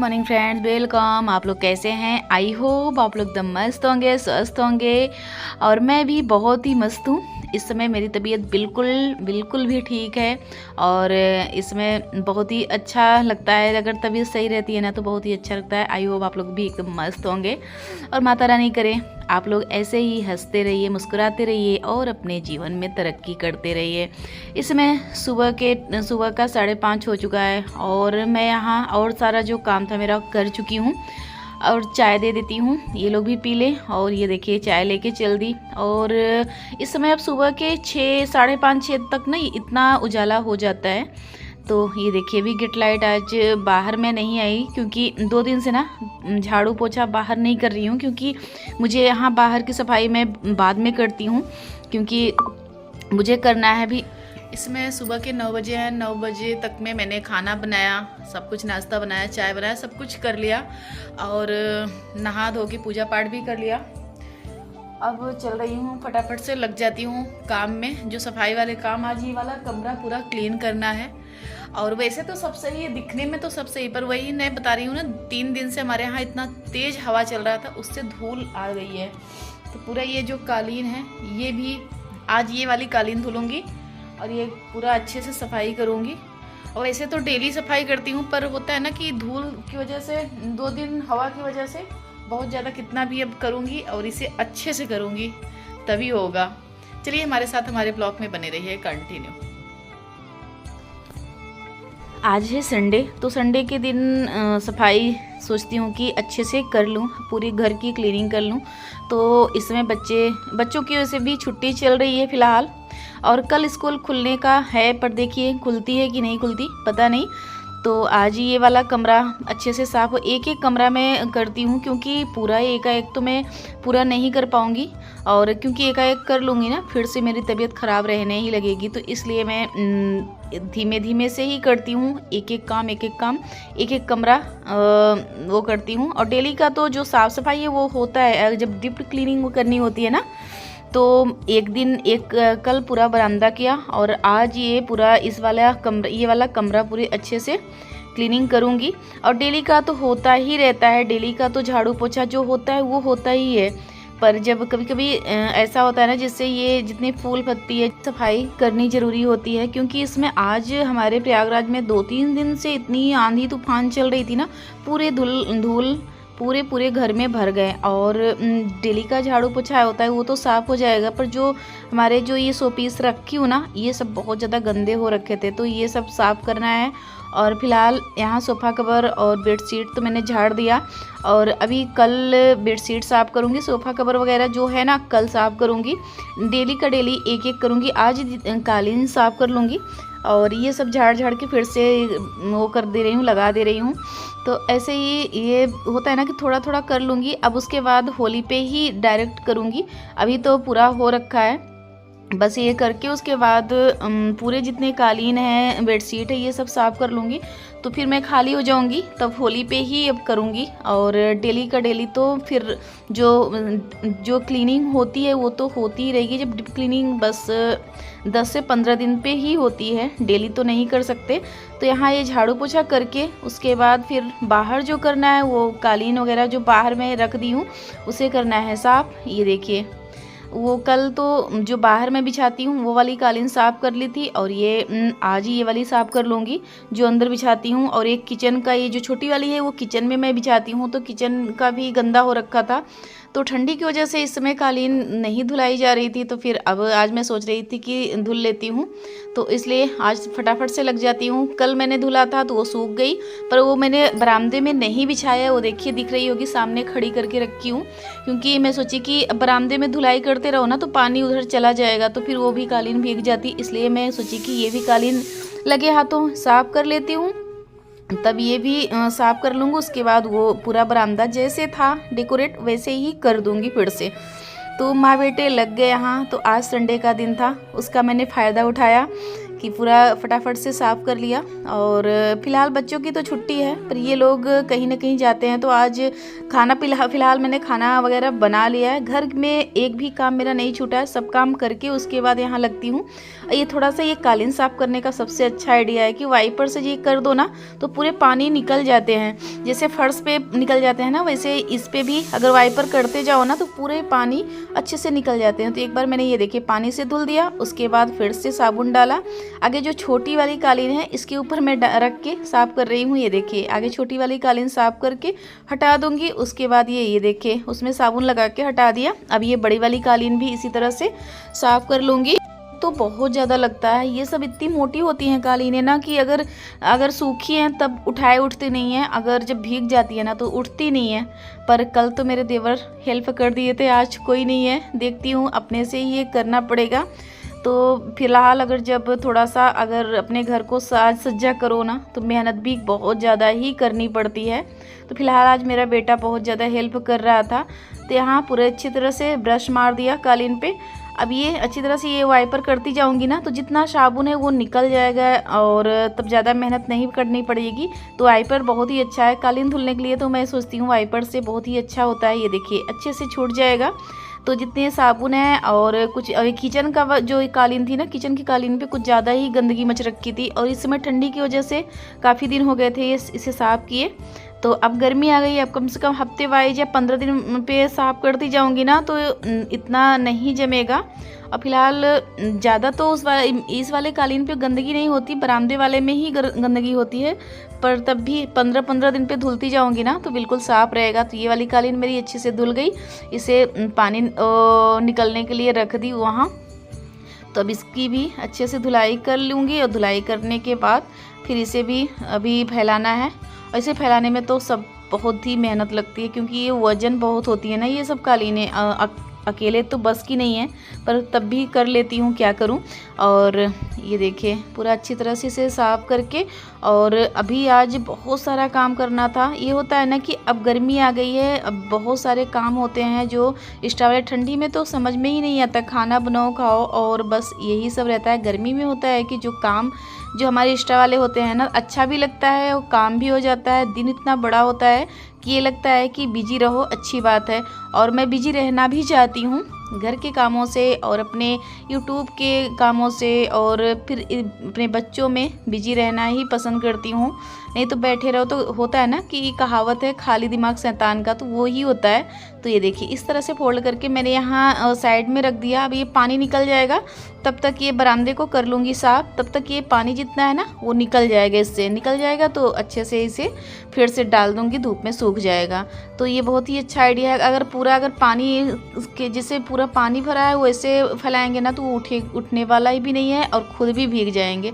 Morning friends, welcome. आप लोग कैसे हैं? आई होप आप लोग एकदम मस्त होंगे, स्वस्थ होंगे और मैं भी बहुत ही मस्त हूँ। इस समय मेरी तबीयत बिल्कुल भी ठीक है और इसमें बहुत ही अच्छा लगता है। अगर तबीयत सही रहती है ना तो बहुत ही अच्छा लगता है। आई होप आप लोग भी एकदम मस्त होंगे और माता रानी करे आप लोग ऐसे ही हंसते रहिए, मुस्कुराते रहिए और अपने जीवन में तरक्की करते रहिए। इसमें सुबह का 5:30 हो चुका है और मैं यहाँ और सारा जो काम था मेरा कर चुकी हूँ और चाय दे देती हूँ, ये लोग भी पी लें। और ये देखिए चाय लेके चल दी। और इस समय अब सुबह के 5:30-6 तक ना इतना उजाला हो जाता है। तो ये देखिए भी गेट लाइट आज बाहर में नहीं आई क्योंकि 2 दिन से ना झाड़ू पोछा बाहर नहीं कर रही हूँ, क्योंकि मुझे यहाँ बाहर की सफाई मैं बाद में करती हूँ क्योंकि मुझे करना है भी। इसमें सुबह के 9 बजे हैं, 9 बजे तक में मैंने खाना बनाया, सब कुछ नाश्ता बनाया, चाय बनाया, सब कुछ कर लिया और नहा धो के पूजा पाठ भी कर लिया। अब चल रही हूँ, फटाफट से लग जाती हूँ काम में, जो सफाई वाले काम। आज ये वाला कमरा पूरा क्लीन करना है। और वैसे तो सब सही है, दिखने में तो सब सही, पर वही मैं बता रही हूँ ना, 3 दिन से हमारे यहाँ इतना तेज़ हवा चल रहा था, उससे धूल आ गई है। तो पूरा ये जो कालीन है ये भी आज ये वाली कालीन धुलूँगी और ये पूरा अच्छे से सफाई करूँगी। और ऐसे तो डेली सफाई करती हूँ, पर होता है ना कि धूल की वजह से 2 दिन हवा की वजह से बहुत ज़्यादा कितना भी अब करूँगी और इसे अच्छे से करूँगी तभी होगा। चलिए हमारे साथ हमारे ब्लॉग में बने रहिए कंटिन्यू। आज है संडे, तो संडे के दिन सफाई सोचती हूँ कि अच्छे से कर लूँ, पूरी घर की क्लीनिंग कर लूँ। तो इसमें बच्चों की वजह से भी छुट्टी चल रही है फ़िलहाल और कल स्कूल खुलने का है, पर देखिए खुलती है कि नहीं खुलती पता नहीं। तो आज ये वाला कमरा अच्छे से साफ़, एक एक कमरा मैं करती हूँ क्योंकि पूरा एकाएक तो मैं पूरा नहीं कर पाऊँगी और क्योंकि एकाएक कर लूँगी ना फिर से मेरी तबीयत ख़राब रहने ही लगेगी। तो इसलिए मैं धीमे धीमे से ही करती हूँ, एक एक काम एक एक कमरा वो करती हूँ। और डेली का तो जो साफ़ सफाई है वो होता है, जब डीप क्लीनिंग करनी होती है ना, तो कल पूरा बरामदा किया और आज ये पूरा ये वाला कमरा पूरे अच्छे से क्लीनिंग करूँगी। और डेली का तो होता ही रहता है, डेली का तो झाड़ू पोछा जो होता है वो होता ही है। पर जब कभी कभी ऐसा होता है ना, जिससे ये जितने फूल पत्ती है सफाई करनी ज़रूरी होती है, क्योंकि इसमें आज हमारे प्रयागराज में 2-3 दिन से इतनी आंधी तूफान चल रही थी ना, पूरे धूल पूरे घर में भर गए। और डेली का झाड़ू पोछा होता है वो तो साफ़ हो जाएगा, पर जो हमारे जो ये शोपीस रखी हूँ ना, ये सब बहुत ज़्यादा गंदे हो रखे थे, तो ये सब साफ़ करना है। और फिलहाल यहाँ सोफ़ा कवर और बेडशीट तो मैंने झाड़ दिया और अभी कल बेडशीट साफ़ करूँगी, सोफ़ा कवर वगैरह जो है ना कल साफ़ करूँगी। डेली का डेली एक एक करूँगी, आज कालीन साफ़ कर लूँगी और ये सब झाड़ के फिर से वो कर दे रही हूँ, लगा दे रही हूँ। तो ऐसे ही ये होता है ना कि थोड़ा थोड़ा कर लूँगी। अब उसके बाद होली पे ही डायरेक्ट करूँगी, अभी तो पूरा हो रखा है। बस ये करके उसके बाद पूरे जितने कालीन हैं, बेडशीट है, ये सब साफ़ कर लूँगी, तो फिर मैं खाली हो जाऊँगी, तब होली पे ही अब करूँगी। और डेली का डेली तो फिर जो क्लीनिंग होती है वो तो होती ही रहेगी। जब डीप क्लीनिंग बस 10 से 15 दिन पे ही होती है, डेली तो नहीं कर सकते। तो यहाँ ये झाड़ू पोछा करके उसके बाद फिर बाहर जो करना है, वो कालीन वगैरह जो बाहर में रख दी हूँ उसे करना है साफ़। ये देखिए वो कल तो जो बाहर में बिछाती हूँ वो वाली कालीन साफ़ कर ली थी और ये आज ही ये वाली साफ़ कर लूँगी जो अंदर बिछाती हूँ। और एक किचन का ये जो छोटी वाली है वो किचन में मैं बिछाती हूँ, तो किचन का भी गंदा हो रखा था, तो ठंडी की वजह से इस समय कालीन नहीं धुलाई जा रही थी। तो फिर अब आज मैं सोच रही थी कि धुल लेती हूँ, तो इसलिए आज फटाफट से लग जाती हूँ। कल मैंने धुला था तो वो सूख गई, पर वो मैंने बरामदे में नहीं बिछाया, वो देखिए दिख रही होगी सामने खड़ी करके रखी हूँ, क्योंकि मैं सोची कि बरामदे में धुलाई करते रहो ना तो पानी उधर चला जाएगा तो फिर वो भी कालीन भीग जाती, इसलिए मैं सोची कि ये भी कालीन लगे हाथों साफ़ कर लेती हूँ, तब ये भी साफ़ कर लूँगी। उसके बाद वो पूरा बरामदा जैसे था डेकोरेट वैसे ही कर दूँगी फिर से। तो माँ बेटे लग गए यहाँ। तो आज संडे का दिन था, उसका मैंने फ़ायदा उठाया कि पूरा फटाफट से साफ़ कर लिया। और फ़िलहाल बच्चों की तो छुट्टी है, पर ये लोग कहीं ना कहीं जाते हैं, तो आज खाना फ़िलहाल मैंने खाना वगैरह बना लिया है। घर में एक भी काम मेरा नहीं छूटा है, सब काम करके उसके बाद यहाँ लगती हूँ। ये थोड़ा सा ये कालीन साफ़ करने का सबसे अच्छा आइडिया है कि वाइपर से ये कर दो ना तो पूरे पानी निकल जाते हैं। जैसे फर्श पे निकल जाते हैं ना, वैसे इस पे भी अगर वाइपर करते जाओ ना तो पूरे पानी अच्छे से निकल जाते हैं। तो एक बार मैंने ये देखिए पानी से धुल दिया, उसके बाद फिर से साबुन डाला। आगे जो छोटी वाली कालीन है इसके ऊपर मैं रख के साफ़ कर रही हूँ। ये देखिए आगे छोटी वाली कालीन साफ़ करके हटा दूँगी। उसके बाद ये देखिए उसमें साबुन लगा के हटा दिया। अब ये बड़ी वाली कालीन भी इसी तरह से साफ़ कर लूँगी। तो बहुत ज़्यादा लगता है, ये सब इतनी मोटी होती हैं कालीनें ना कि अगर सूखी हैं तब उठाए उठती नहीं हैं, अगर जब भीग जाती है ना तो उठती नहीं है। पर कल तो मेरे देवर हेल्प कर दिए थे, आज कोई नहीं है, देखती हूँ अपने से ही ये करना पड़ेगा। तो फिलहाल अगर जब थोड़ा सा अगर अपने घर को साज सज्जा करो ना तो मेहनत भी बहुत ज़्यादा ही करनी पड़ती है। तो फिलहाल आज मेरा बेटा बहुत ज़्यादा हेल्प कर रहा था, तो यहाँ पूरे अच्छी तरह से ब्रश मार दिया कालीन पे। अब ये अच्छी तरह से ये वाइपर करती जाऊंगी ना तो जितना साबुन है वो निकल जाएगा और तब ज़्यादा मेहनत नहीं करनी पड़ेगी। तो वाइपर बहुत ही अच्छा है कालीन धुलने के लिए, तो मैं सोचती हूँ वाइपर से बहुत ही अच्छा होता है। ये देखिए अच्छे से छूट जाएगा। तो जितने साबुन है और कुछ किचन का जो कालीन थी ना, किचन की कालीन पे कुछ ज़्यादा ही गंदगी मच रखी थी और इस समय ठंडी की वजह से काफ़ी दिन हो गए थे इसे साफ़ किए। तो अब गर्मी आ गई, अब कम से कम हफ्ते वाइज या 15 दिन पे साफ़ करती जाऊंगी ना तो इतना नहीं जमेगा। और फिलहाल ज़्यादा तो इस वाले कालीन पे गंदगी नहीं होती, बरामदे वाले में ही गंदगी होती है, पर तब भी 15-15 दिन पे धुलती जाऊंगी ना तो बिल्कुल साफ़ रहेगा। तो ये वाली कालीन मेरी अच्छे से धुल गई, इसे पानी निकलने के लिए रख दी वहाँ। तो अब इसकी भी अच्छे से धुलाई कर लूँगी और धुलाई करने के बाद फिर इसे भी अभी फैलाना है। ऐसे फैलाने में तो सब बहुत ही मेहनत लगती है क्योंकि ये वज़न बहुत होती है ना, ये सब कालीनें अकेले तो बस की नहीं है, पर तब भी कर लेती हूँ, क्या करूँ। और ये देखिए पूरा अच्छी तरह से इसे साफ़ करके, और अभी आज बहुत सारा काम करना था। ये होता है ना कि अब गर्मी आ गई है, अब बहुत सारे काम होते हैं जो एक्स्ट्रा वाले, ठंडी में तो समझ में ही नहीं आता, खाना बनाओ खाओ और बस यही सब रहता है। गर्मी में होता है कि जो काम जो हमारे एक्स्ट्रा वाले होते हैं ना, अच्छा भी लगता है और काम भी हो जाता है। दिन इतना बड़ा होता है कि ये लगता है कि बिजी रहो, अच्छी बात है, और मैं बिजी रहना भी चाहती हूँ घर के कामों से और अपने यूट्यूब के कामों से, और फिर अपने बच्चों में बिजी रहना ही पसंद करती हूँ। नहीं तो बैठे रहो, तो होता है ना कि कहावत है खाली दिमाग शैतान का, तो वो ही होता है। तो ये देखिए इस तरह से फोल्ड करके मैंने यहाँ साइड में रख दिया। अब ये पानी निकल जाएगा, तब तक ये बरामदे को कर लूँगी साफ़, तब तक ये पानी जितना है ना वो निकल जाएगा, इससे निकल जाएगा तो अच्छे से इसे फिर से डाल दूँगी, धूप में सूख जाएगा। तो ये बहुत ही अच्छा आइडिया है। अगर पानी के जैसे पूरा पानी भरा है वैसे फैलाएंगे ना तो वो उठने वाला ही भी नहीं है और खुद भी भीग जाएंगे।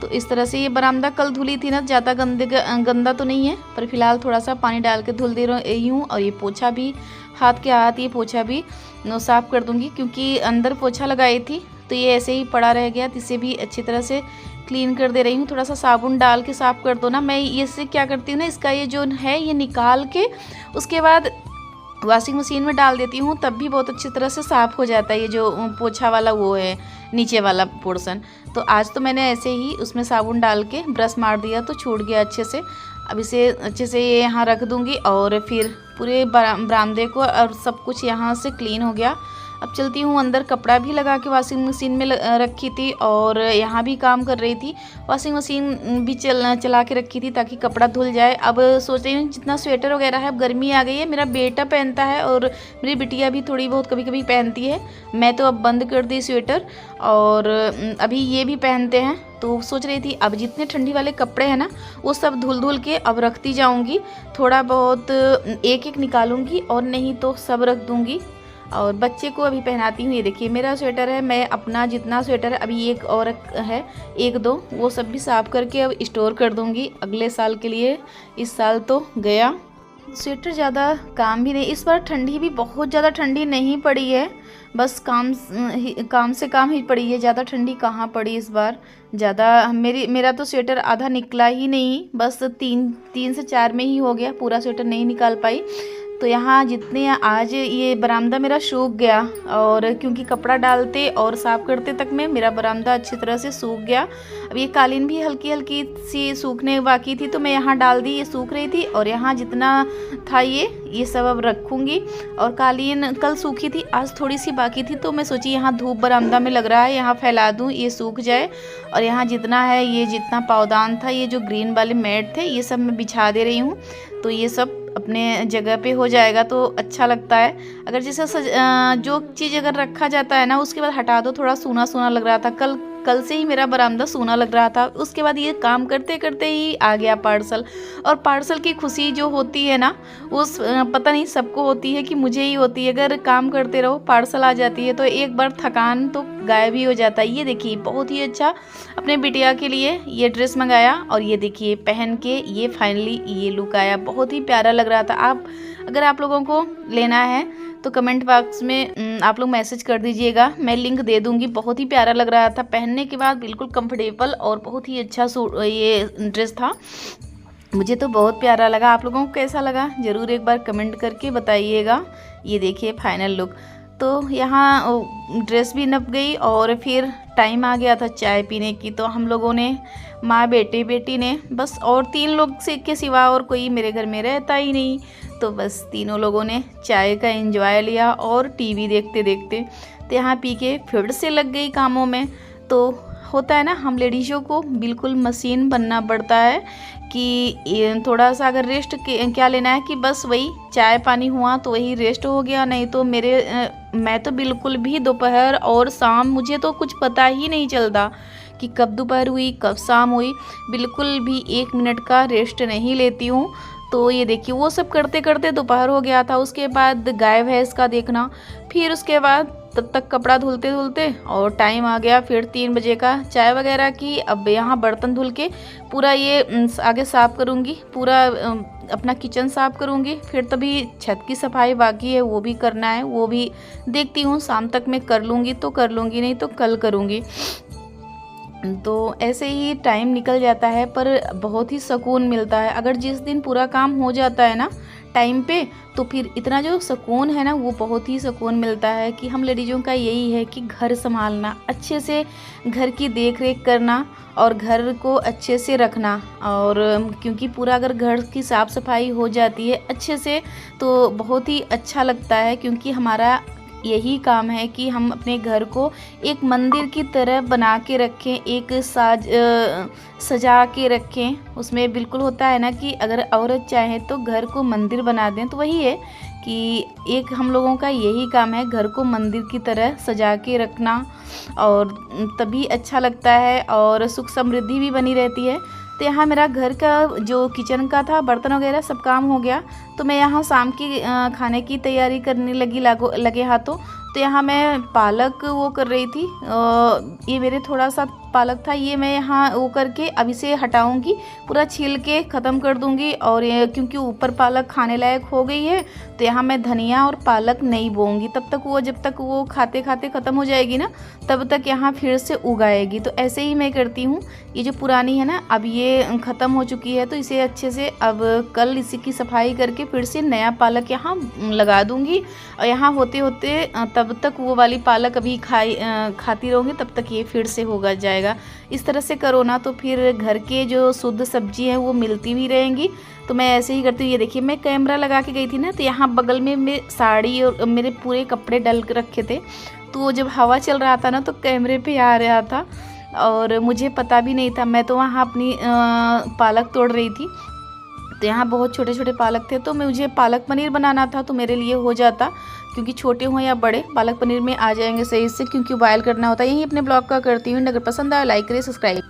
तो इस तरह से ये बरामदा कल धुली थी ना, ज़्यादा गंदा तो नहीं है, पर फिलहाल थोड़ा सा पानी डाल के धुल दे रही हूँ। और ये पोछा भी हाथ के हाथ ये पोछा भी साफ़ कर दूँगी, क्योंकि अंदर पोछा लगाई थी तो ये ऐसे ही पड़ा रह गया, तो इसे भी अच्छी तरह से क्लीन कर दे रही हूँ। थोड़ा सा साबुन डाल के साफ़ कर दो ना। मैं ये से क्या करती हूँ ना, इसका ये जो है ये निकाल के उसके बाद वॉशिंग मशीन में डाल देती हूँ, तब भी बहुत अच्छी तरह से साफ़ हो जाता है ये जो पोछा वाला वो है नीचे वाला पोर्शन। तो आज तो मैंने ऐसे ही उसमें साबुन डाल के ब्रश मार दिया तो छूट गया अच्छे से। अब इसे अच्छे से ये यहाँ रख दूँगी और फिर पूरे बरामदे को और सब कुछ यहाँ से क्लीन हो गया। अब चलती हूँ अंदर, कपड़ा भी लगा के वॉशिंग मशीन में रखी थी और यहाँ भी काम कर रही थी। वॉशिंग मशीन भी चला के रखी थी ताकि कपड़ा धुल जाए। अब सोच रही हूँ जितना स्वेटर वगैरह है, अब गर्मी आ गई है, मेरा बेटा पहनता है और मेरी बिटिया भी थोड़ी बहुत कभी कभी पहनती है। मैं तो अब बंद कर दी स्वेटर और अभी ये भी पहनते हैं। तो सोच रही थी अब जितने ठंडी वाले कपड़े हैं ना वो सब धुल के अब रखती जाऊँगी, थोड़ा बहुत एक एक निकालूंगी और नहीं तो सब रख दूँगी। और बच्चे को अभी पहनाती हूँ। ये देखिए मेरा स्वेटर है, मैं अपना जितना स्वेटर है, अभी एक और है एक दो, वो सब भी साफ़ करके अब स्टोर कर दूँगी अगले साल के लिए। इस साल तो गया। स्वेटर ज़्यादा काम भी नहीं, इस बार ठंडी भी बहुत ज़्यादा ठंडी नहीं पड़ी है, बस काम से काम ही पड़ी है, ज़्यादा ठंडी कहाँ पड़ी इस बार। ज़्यादा मेरा तो स्वेटर आधा निकला ही नहीं, बस 3 से 4 में ही हो गया, पूरा स्वेटर नहीं निकाल पाई। तो यहाँ जितने आज ये बरामदा मेरा सूख गया, और क्योंकि कपड़ा डालते और साफ़ करते तक में मेरा बरामदा अच्छी तरह से सूख गया। अब ये कालीन भी हल्की हल्की सी सूखने बाकी थी, तो मैं यहाँ डाल दी, ये सूख रही थी। और यहाँ जितना था ये सब अब रखूँगी। और कालीन कल सूखी थी, आज थोड़ी सी बाकी थी, तो मैं सोची यहाँ धूप बरामदा में लग रहा है, यहाँ फैला दूँ, ये सूख जाए। और यहाँ जितना है, ये जितना पावदान था, ये जो ग्रीन वाले मैट थे, ये सब मैं बिछा दे रही हूँ। तो ये सब अपने जगह पे हो जाएगा तो अच्छा लगता है। अगर जैसे जो चीज़ अगर रखा जाता है ना, उसके बाद हटा दो, थोड़ा सूना सूना लग रहा था। कल से ही मेरा बरामदा सूना लग रहा था। उसके बाद ये काम करते करते ही आ गया पार्सल। और पार्सल की खुशी जो होती है ना, उस पता नहीं सबको होती है कि मुझे ही होती है। अगर काम करते रहो, पार्सल आ जाती है, तो एक बार थकान तो गायब ही हो जाता है। ये देखिए बहुत ही अच्छा अपने बिटिया के लिए ये ड्रेस मंगाया, और ये देखिए पहन के ये फाइनली ये लुक आया। बहुत ही प्यारा लग रहा था। अगर आप लोगों को लेना है तो कमेंट बॉक्स में आप लोग मैसेज कर दीजिएगा, मैं लिंक दे दूंगी। बहुत ही प्यारा लग रहा था, पहनने के बाद बिल्कुल कंफर्टेबल और बहुत ही अच्छा ये ड्रेस था। मुझे तो बहुत प्यारा लगा। आप लोगों को कैसा लगा ज़रूर एक बार कमेंट करके बताइएगा। ये देखिए फाइनल लुक। तो यहाँ ड्रेस भी नप गई, और फिर टाइम आ गया था चाय पीने की। तो हम लोगों ने, माँ बेटी ने, बस और 3 लोग से के सिवा और कोई मेरे घर में रहता ही नहीं, तो बस तीनों लोगों ने चाय का एंजॉय लिया और टीवी देखते देखते तो यहाँ पी के फिर से लग गई कामों में। तो होता है ना, हम लेडीज़ों को बिल्कुल मशीन बनना पड़ता है कि थोड़ा सा अगर रेस्ट क्या लेना है कि बस वही चाय पानी हुआ तो वही रेस्ट हो गया। नहीं तो मैं तो बिल्कुल भी दोपहर और शाम, मुझे तो कुछ पता ही नहीं चलता कि कब दोपहर हुई कब शाम हुई। बिल्कुल भी 1 मिनट का रेस्ट नहीं लेती हूँ। तो ये देखिए वो सब करते करते दोपहर हो गया था। उसके बाद गाय भैंस का देखना, फिर उसके बाद तब तक कपड़ा धुलते धुलते और टाइम आ गया फिर 3 बजे का चाय वगैरह की। अब यहाँ बर्तन धुल के पूरा ये आगे साफ़ करूँगी, पूरा अपना किचन साफ़ करूँगी। फिर तभी छत की सफाई बाकी है, वो भी करना है, वो भी देखती हूँ शाम तक मैं कर लूँगी तो कर लूँगी, नहीं तो कल करूँगी। तो ऐसे ही टाइम निकल जाता है, पर बहुत ही सुकून मिलता है। अगर जिस दिन पूरा काम हो जाता है ना टाइम पे, तो फिर इतना जो सुकून है ना, वो बहुत ही सुकून मिलता है। कि हम लेडीज़ों का यही है कि घर संभालना, अच्छे से घर की देख रेख करना और घर को अच्छे से रखना। और क्योंकि पूरा अगर घर की साफ़ सफाई हो जाती है अच्छे से, तो बहुत ही अच्छा लगता है। क्योंकि हमारा यही काम है कि हम अपने घर को एक मंदिर की तरह बना के रखें, एक सजा के रखें। उसमें बिल्कुल होता है ना कि अगर औरत चाहे तो घर को मंदिर बना दें, तो वही है कि एक हम लोगों का यही काम है, घर को मंदिर की तरह सजा के रखना। और तभी अच्छा लगता है और सुख समृद्धि भी बनी रहती है। तो यहाँ मेरा घर का जो किचन का था, बर्तन वगैरह सब काम हो गया। तो मैं यहाँ शाम की खाने की तैयारी करने लगी लगे हाथों। तो यहाँ मैं पालक वो कर रही थी। ये मेरे थोड़ा सा पालक था, ये मैं यहाँ वो करके अब इसे हटाऊंगी, पूरा छील के ख़त्म कर दूंगी। और ये क्योंकि ऊपर पालक खाने लायक हो गई है, तो यहाँ मैं धनिया और पालक नहीं बोऊंगी। तब तक वो, जब तक वो खाते खाते ख़त्म हो जाएगी ना, तब तक यहाँ फिर से उगाएगी। तो ऐसे ही मैं करती हूँ। ये जो पुरानी है ना, अब ये ख़त्म हो चुकी है, तो इसे अच्छे से अब कल इसी की सफाई करके फिर से नया पालक यहाँ लगा दूँगी। और यहाँ होते होते तब तक वो वाली पालक अभी खाती रहूँगी, तब तक ये फिर से होगा जाएगा। इस तरह से करो ना, तो फिर घर के जो शुद्ध सब्जी हैं वो मिलती भी रहेंगी। तो मैं ऐसे ही करती हूँ। ये देखिए मैं कैमरा लगा के गई थी ना, तो यहाँ बगल में मैं साड़ी और मेरे पूरे कपड़े डल के रखे थे। तो जब हवा चल रहा था ना, तो कैमरे पे आ रहा था और मुझे पता भी नहीं था। मैं तो वहाँ अपनी पालक तोड़ रही थी। तो यहाँ बहुत छोटे छोटे पालक थे, तो मुझे पालक पनीर बनाना था, तो मेरे लिए हो जाता। क्योंकि छोटे हों या बड़े, पालक पनीर में आ जाएंगे सही से, क्योंकि बॉयल करना होता है। यही अपने ब्लॉग का करती हूँ। अगर पसंद आए लाइक करें, सब्सक्राइब।